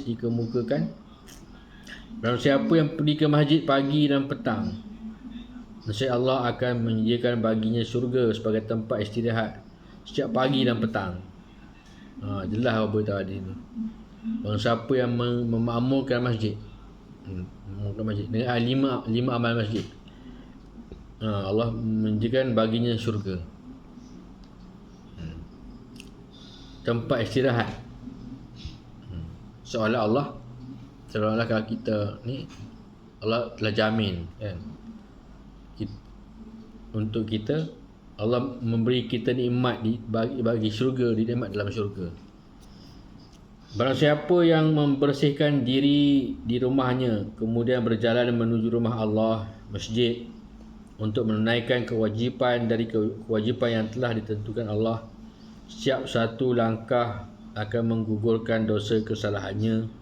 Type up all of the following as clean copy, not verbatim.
dikemukakan, barang siapa yang pergi ke masjid pagi dan petang, nescaya Allah akan menyediakan baginya syurga sebagai tempat istirahat setiap pagi dan petang. Jelas apa tahu hadis ni. Barang siapa yang memakmurkan masjid, dengan lima amal masjid, Allah menjadikan baginya syurga, tempat istirahat. Seolah-olah kalau kita ni, Allah telah jamin kan, untuk kita, Allah memberi kita nikmat bagi syurga, nikmat dalam syurga. Barang siapa yang membersihkan diri di rumahnya, kemudian berjalan menuju rumah Allah, masjid, untuk menunaikan kewajipan dari kewajipan yang telah ditentukan Allah, setiap satu langkah akan menggugurkan dosa kesalahannya,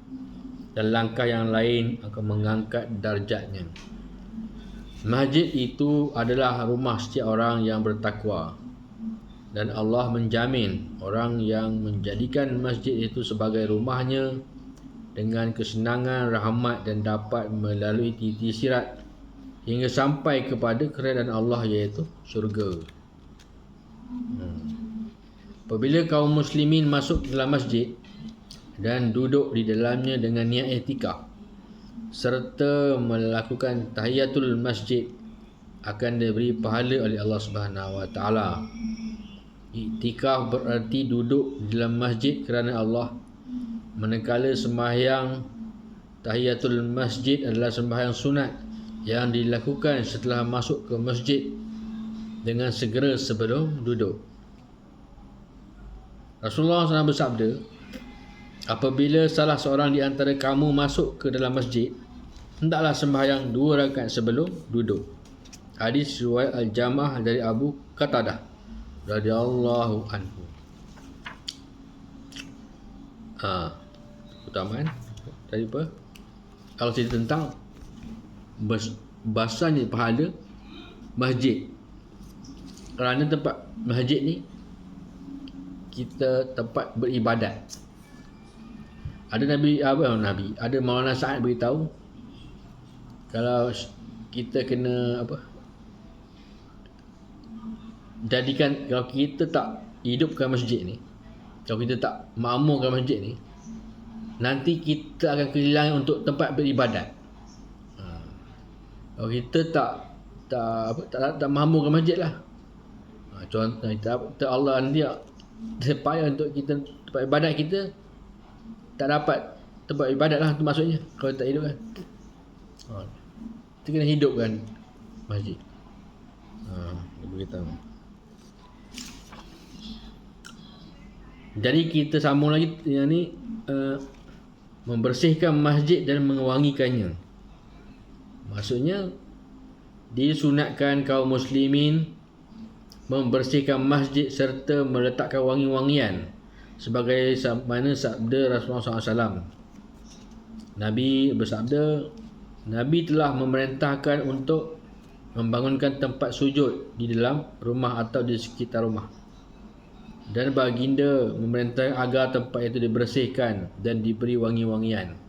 dan langkah yang lain akan mengangkat darjatnya. Masjid itu adalah rumah setiap orang yang bertakwa, dan Allah menjamin orang yang menjadikan masjid itu sebagai rumahnya dengan kesenangan, rahmat, dan dapat melalui titi sirat hingga sampai kepada keredaan Allah, iaitu syurga. Apabila kaum muslimin masuk ke dalam masjid dan duduk di dalamnya dengan niat i'tikaf serta melakukan tahiyatul masjid, akan diberi pahala oleh Allah Subhanahu wa taala. I'tikaf berarti duduk di dalam masjid kerana Allah. Manakala sembahyang tahiyatul masjid adalah sembahyang sunat yang dilakukan setelah masuk ke masjid dengan segera sebelum duduk. Rasulullah SAW bersabda, apabila salah seorang di antara kamu masuk ke dalam masjid, hendaklah sembahyang 2 rakaat sebelum duduk. Hadis riwayat Al-Jamaah dari Abu Qatadah radhiyallahu anhu. Utamaan tadi apa? Kalau cerita tentang basahnya pahala masjid, kerana tempat masjid ni kita tempat beribadat. Ada ada Maulana Sa'ad beritahu, kalau kita kena jadikan, kalau kita tak hidupkan masjid ni, kalau kita tak makmurkan masjid ni, nanti kita akan kehilangan untuk tempat beribadat. Kalau kita tak makmurkan masjid lah, contoh kita Allah nanti supaya untuk kita tempat ibadat kita tak dapat tempat ibadat lah, tu maksudnya kalau tak hidup kan. Kita kena hidupkan masjid. Dia beritahu. Jadi kita sambung lagi yang ni, membersihkan masjid dan mewangikannya. Maksudnya disunatkan kaum muslimin membersihkan masjid serta meletakkan wangi-wangian, sebagai mana sabda Rasulullah SAW. Nabi bersabda, Nabi telah memerintahkan untuk membangunkan tempat sujud di dalam rumah atau di sekitar rumah, dan baginda memerintahkan agar tempat itu dibersihkan dan diberi wangi-wangian.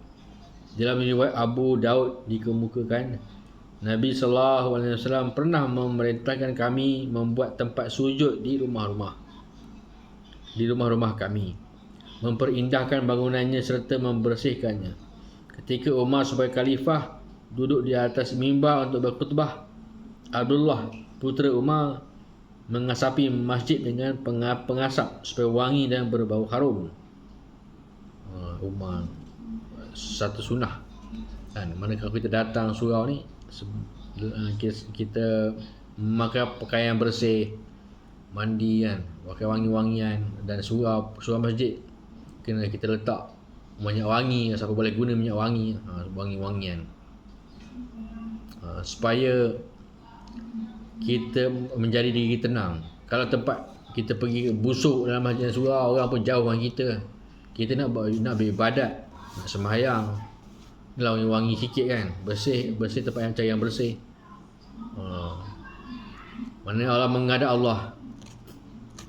Dalam riwayat Abu Daud dikemukakan, Nabi SAW pernah memerintahkan kami membuat tempat sujud di rumah-rumah kami, memperindahkan bangunannya serta membersihkannya. Ketika Umar sebagai khalifah duduk di atas mimbar untuk berkhutbah, Abdullah putera Umar mengasapi masjid dengan pengasap supaya wangi dan berbau harum. Umar satu sunnah kan, mana kalau kita datang surau ni, kita memakai pakaian bersih, mandi kan, pakai wangi-wangian, dan surau masjid kena kita letak minyak wangi, siapa boleh guna minyak wangi, wangi-wangian, supaya kita menjadi diri tenang. Kalau tempat kita pergi busuk dalam masjid surau, orang pun jauh dengan kita nak beribadat, nak sembahyang, lah wangi sikit kan, bersih tempat yang cari yang bersih. Mana orang menghadap Allah.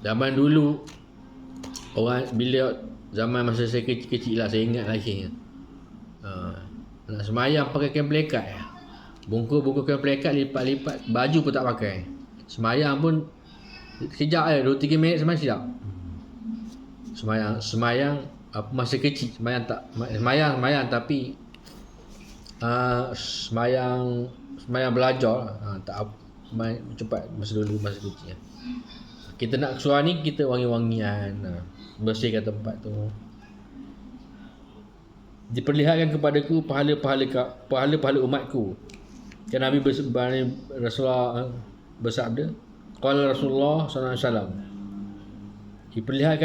Zaman dulu, orang bila zaman masa saya kecil lah, saya ingat lagi, Nak semayang pakai kain pelekat bungkus kain pelekat, lipat-lipat, baju pun tak pakai. Semayang pun sekejap 2-3 minit semayang sekejap. Semayang masa kecil semayang tapi semayang belajar tak main cepat masa kecil. Kita nak kesuar ni, kita wangi-wangian, bersihkan tempat tu. Diperlihatkan kepadaku pahala-pahala umatku. Kan Nabi Rasulullah bersabda, qala Rasulullah sallallahu alaihi wasallam, diperlihatkan